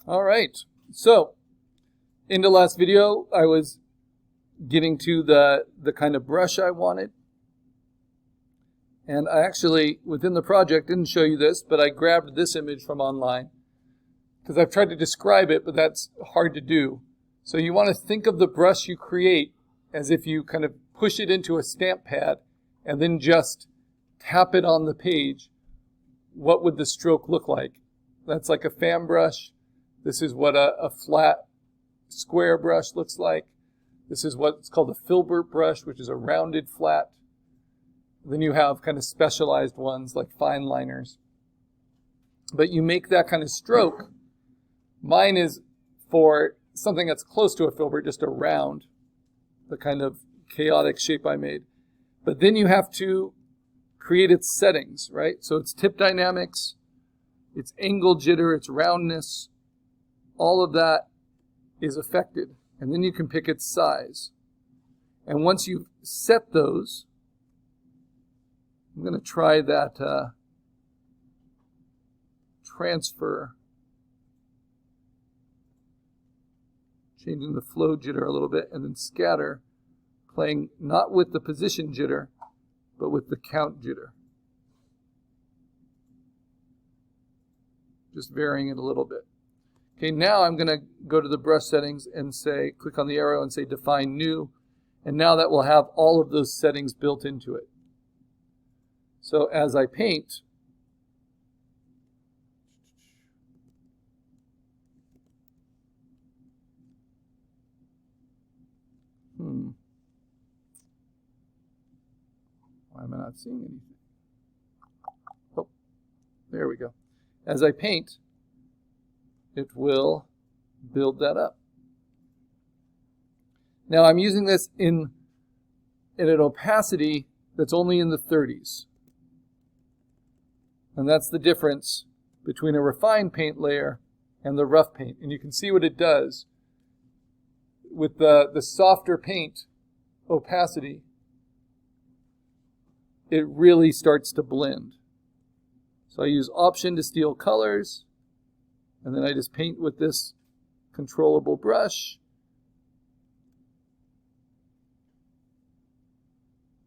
All right, so in the last video, I was getting to the kind of brush I wanted. And I actually, within the project, didn't show you this, but I grabbed this image from online because I've tried to describe it, but that's hard to do. So you want to think of the brush you create as if you kind of push it into a stamp pad and then just tap it on the page. What would the stroke look like? That's like a fan brush. This is what a flat square brush looks like. This is what's called a filbert brush, which is a rounded flat. Then you have kind of specialized ones like fine liners. But you make that kind of stroke. Mine is for something that's close to a filbert, just a round, the kind of chaotic shape I made. But then you have to create its settings, right? So it's tip dynamics, its angle jitter, its roundness, all of that is affected. And then you can pick its size. And once you've set those, I'm going to try that transfer, changing the flow jitter a little bit, and then scatter, playing not with the position jitter, but with the count jitter. Just varying it a little bit. Okay, now I'm going to go to the brush settings and say, click on the arrow and say define new. And now that will have all of those settings built into it. So as I paint, why am I not seeing anything? Oh, there we go. As I paint, it will build that up. Now I'm using this in an opacity that's only in the 30s. And that's the difference between a refined paint layer and the rough paint. And you can see what it does. With the softer paint opacity, it really starts to blend. So I use Option to steal colors, and then I just paint with this controllable brush.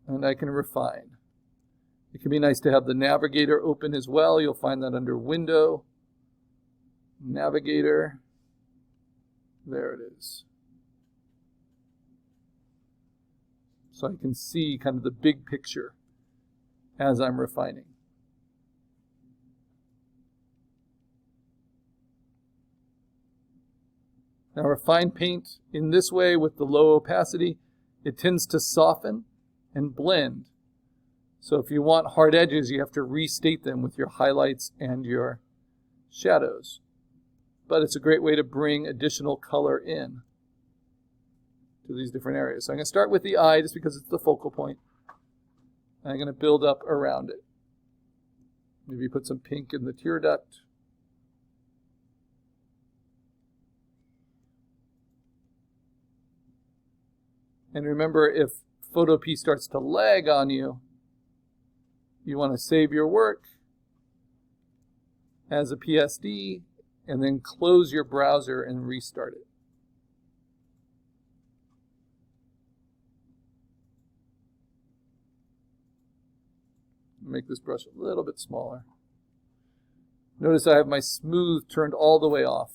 And I can refine. It can be nice to have the navigator open as well. You'll find that under Window, Navigator. There it is. So I can see kind of the big picture as I'm refining. Now refined paint in this way with the low opacity, it tends to soften and blend. So if you want hard edges, you have to restate them with your highlights and your shadows. But it's a great way to bring additional color in to these different areas. So I'm going to start with the eye just because it's the focal point. And I'm going to build up around it. Maybe put some pink in the tear duct. And remember, if Photopea starts to lag on you, you want to save your work as a PSD and then close your browser and restart it. Make this brush a little bit smaller. Notice I have my smooth turned all the way off.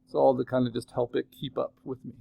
It's all to kind of just help it keep up with me.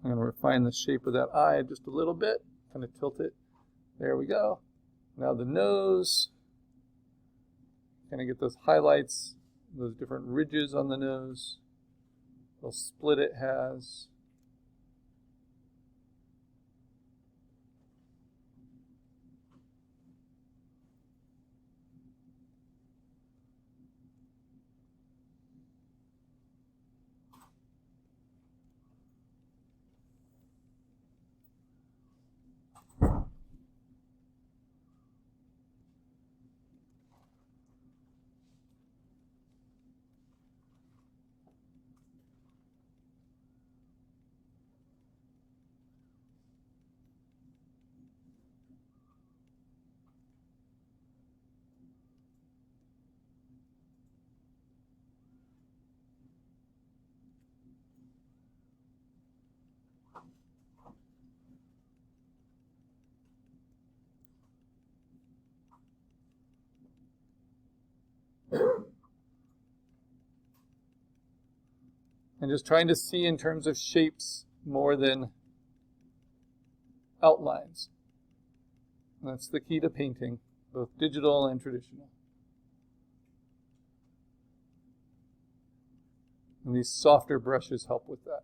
I'm going to refine the shape of that eye just a little bit, kind of tilt it. There we go. Now the nose, kind of get those highlights, those different ridges on the nose, little split it has. And just trying to see in terms of shapes more than outlines. And that's the key to painting, both digital and traditional. And these softer brushes help with that.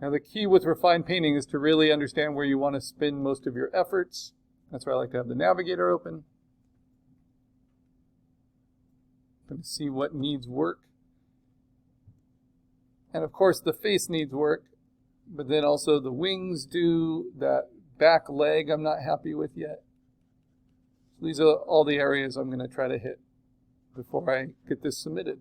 Now the key with refined painting is to really understand where you want to spend most of your efforts. That's why I like to have the navigator open. And see what needs work. And of course the face needs work, but then also the wings do, that back leg I'm not happy with yet. So these are all the areas I'm going to try to hit before I get this submitted.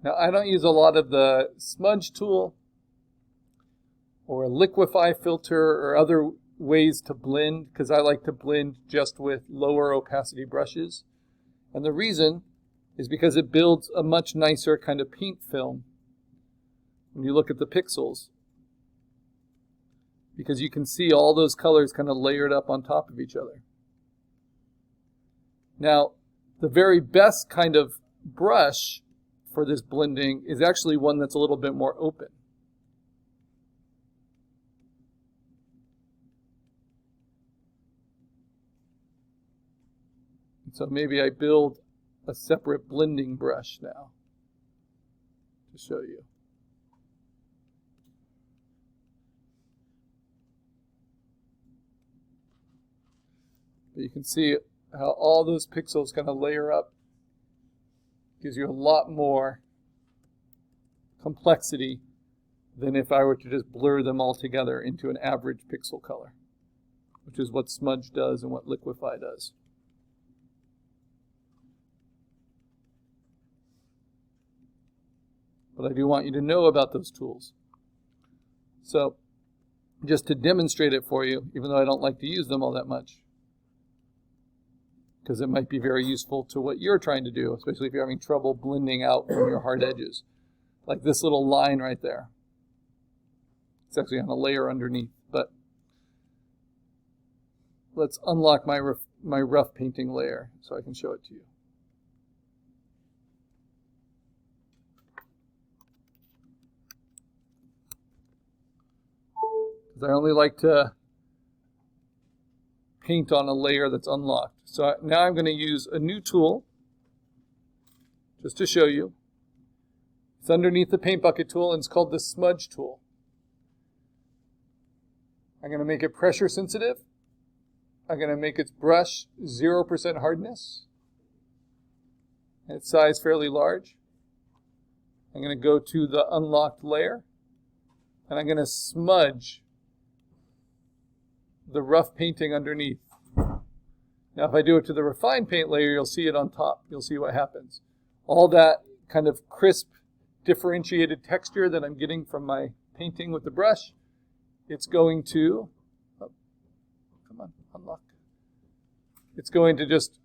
Now, I don't use a lot of the smudge tool or a liquefy filter or other ways to blend because I like to blend just with lower opacity brushes. And the reason is because it builds a much nicer kind of paint film when you look at the pixels. Because you can see all those colors kind of layered up on top of each other. Now, the very best kind of brush for this blending is actually one that's a little bit more open. So maybe I build a separate blending brush now to show you. But you can see how all those pixels kind of layer up. Gives you a lot more complexity than if I were to just blur them all together into an average pixel color, which is what smudge does and what liquefy does. But I do want you to know about those tools. So just to demonstrate it for you, even though I don't like to use them all that much, because it might be very useful to what you're trying to do, especially if you're having trouble blending out from your hard edges. Like this little line right there. It's actually on a layer underneath, but let's unlock my rough painting layer so I can show it to you. Because I only like to paint on a layer that's unlocked. So now I'm going to use a new tool just to show you. It's underneath the paint bucket tool, and it's called the smudge tool. I'm going to make it pressure sensitive. I'm going to make its brush 0% hardness. And its size fairly large. I'm going to go to the unlocked layer, and I'm going to smudge the rough painting underneath. Now if I do it to the refined paint layer, you'll see it on top. You'll see what happens. All that kind of crisp, differentiated texture that I'm getting from my painting with the brush, it's going to, oh, come on, unlock. It's going to just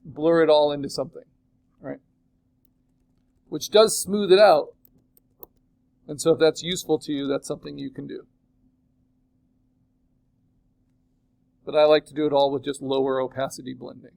blur it all into something, right? Which does smooth it out. And so if that's useful to you, that's something you can do. But I like to do it all with just lower opacity blending.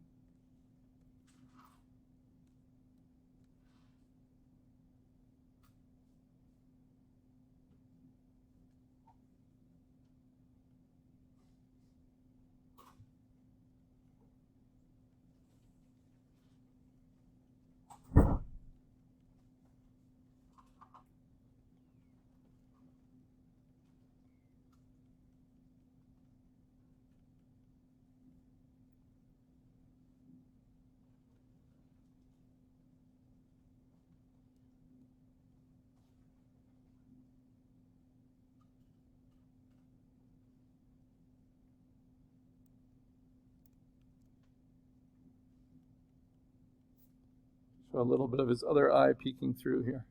A little bit of his other eye peeking through here.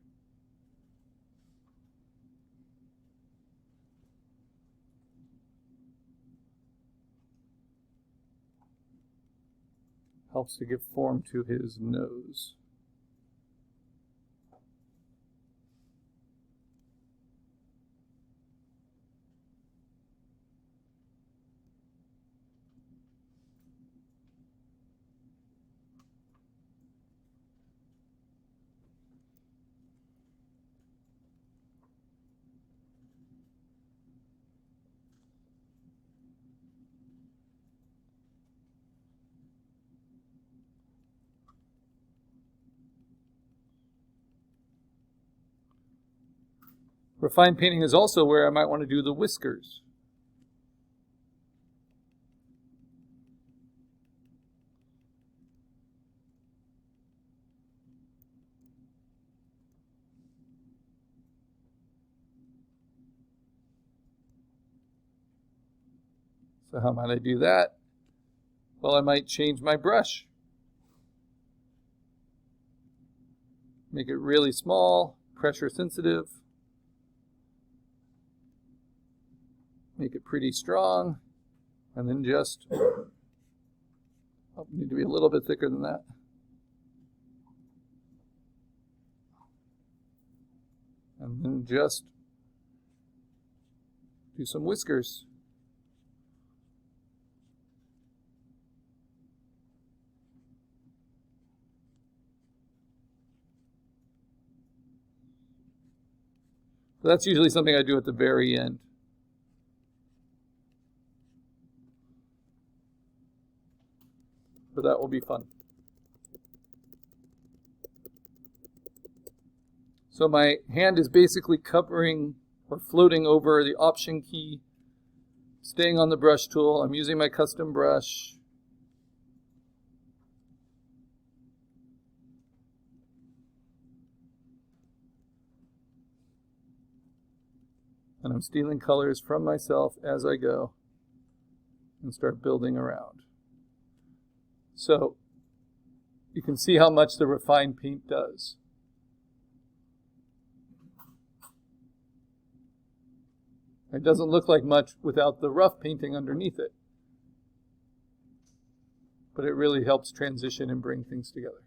Helps to give form to his nose. Refined painting is also where I might want to do the whiskers. So how might I do that? Well, I might change my brush. Make it really small, pressure sensitive. Make it pretty strong, and then just, need to be a little bit thicker than that. And then just do some whiskers. So that's usually something I do at the very end. But that will be fun. So my hand is basically covering or floating over the Option key, staying on the brush tool. I'm using my custom brush. And I'm stealing colors from myself as I go and start building around. So you can see how much the refined paint does. It doesn't look like much without the rough painting underneath it, but it really helps transition and bring things together.